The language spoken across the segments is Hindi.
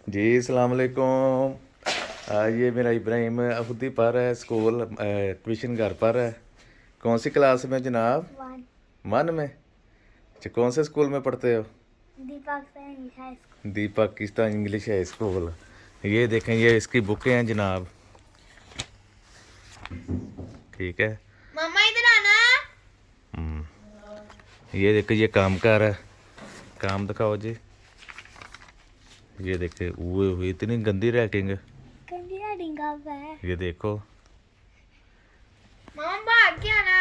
जी अस्सलाम वालेकुम। ये मेरा इब्राहिम खुद ही पढ़ रहा है, स्कूल ट्यूशन घर पर है। कौन सी क्लास में जनाब? वन। वन में। अच्छा, कौन से स्कूल में पढ़ते हो? दीपक इंग्लिश हाई स्कूल। ये देखें, ये इसकी बुकें हैं जनाब। ठीक है। मम्मा इधर आना। ये देखो, ये काम कर रहा है। काम दिखाओ जी। ये देखे, वो इतनी गंदी रैटिंग। ये देखो। मम्मा भाग के आना।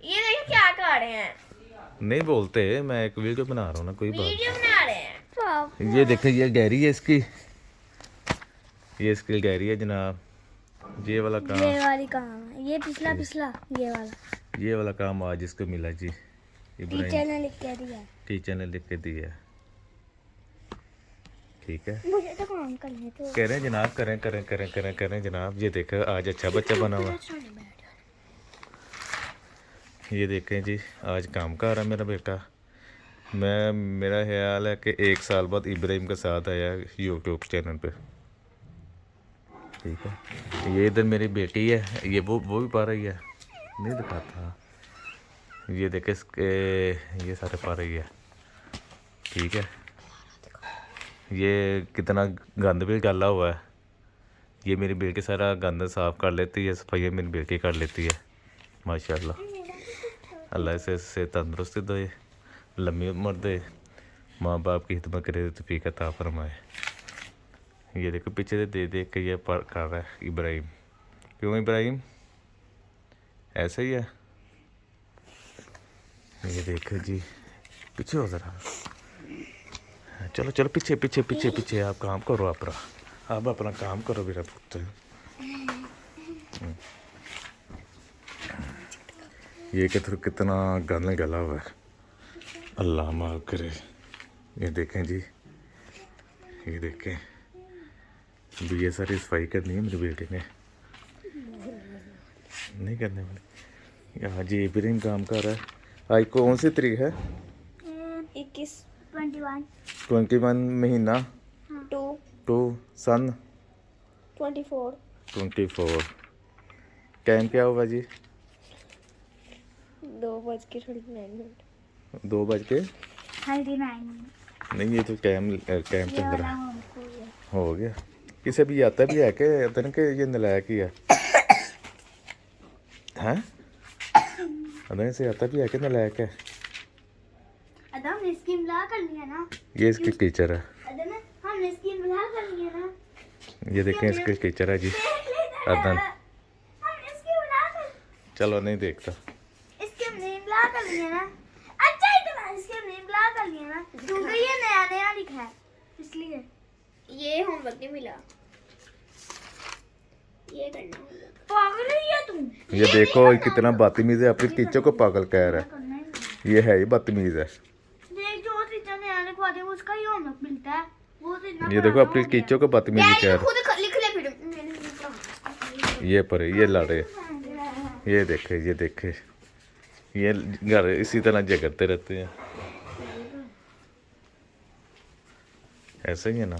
ये देखो क्या कर रहे हैं। नहीं बोलते, मैं एक वीडियो बना रहा हूँ ना, कोई वीडियो बात। बना रहे हैं। ये देखें, ये गहरी है इसकी। ये इसकी गहरी है जनाब। ये वाला काम, ये वाली काम है। ये पिछला ये वाला काम आज इसको मिला जी। टीचर ने लिख के दिया। टीचर ने लिख के दिया। ठीक है। मुझे तो काम करने तो कह रहे हैं जनाब, करें करें करें करें करें जनाब। ये देखें, आज अच्छा बच्चा बना हुआ। ये देखें जी, आज काम कर रहा है मेरा बेटा। मेरा ख्याल है कि 1 साल बाद इब्राहिम के साथ आया यूट्यूब चैनल पे। ठीक है। ये इधर मेरी बेटी है, ये वो भी पा रही है, नहीं दिखाता। ये देखे इसके, ये सारे पा रही है। ठीक है। ये कितना गंद भी डाला हुआ है। ये मेरी बेटी सारा गंद साफ़ कर लेती है, सफाई मेरी बेटी कर लेती है माशाल्लाह। अल्लाह से तंदुरुस्ती दे, लम्बी उम्र दे, माँ बाप की खिदमत करे, तौफीक अता फरमाए। ये देखो, पीछे दे दे के ये कर रहा है इब्राहिम। क्यों इब्राहिम ऐसे ही है? ये देखो जी, पीछे हो ज़रा। चलो चलो, पीछे पीछे पीछे पीछे। आप काम करो अपना, आप अपना काम करो मेरा पुत्र। ये कितना गंद गला हुआ है, अल्लाह माफ़ करे। ये देखें जी, ये देखें। अभी ये सारी सफाई करनी है मेरी बेटी ने, नहीं करने वाली। यहाँ जी इब्राहिम काम कर रहा है। आज कौन सी तारीख है? 21 महीना 2 सन 24। टाइम क्या होगा जी? 2:39। 2:39। नहीं, ये तो टाइम चल रहा है। हो गया। किसे भी आता भी है कि तन के ये नलायक ही है? हैं? अदन से आता भी है कि नलायक है? हमने इसकी इमला कर लिया ना। ये इसकी टीचर है। हमने इसकी इमला कर लिया ना। ये देखें, इसकी टीचर है जी अदन। चलो, नहीं देखता। इसके हमने इमला कर लिया ना। अच्छा इतना इसके हमने इमला कर लिया ना, क्योंकि ये नया नया लिखा है इसलिए। ये होमवर्क नहीं मिला, ये करना होगा। पागल है तुम। ये देखो कितना बदतमीज है, अपनी टीचर को पागल कह रहा है। ये है ही बदतमीज है। देख, जो टीचर ने आने को दिया उसका ही होमवर्क मिलता है। वो तो इतना ये देखो, अपनी टीचर को बदतमीजी कह रहा खुद लिख ले फिर। है। ये पर ये लड़े। ये देखे ये घर इसी तरह झगड़ते रहते हैं। ऐसे ही है ना।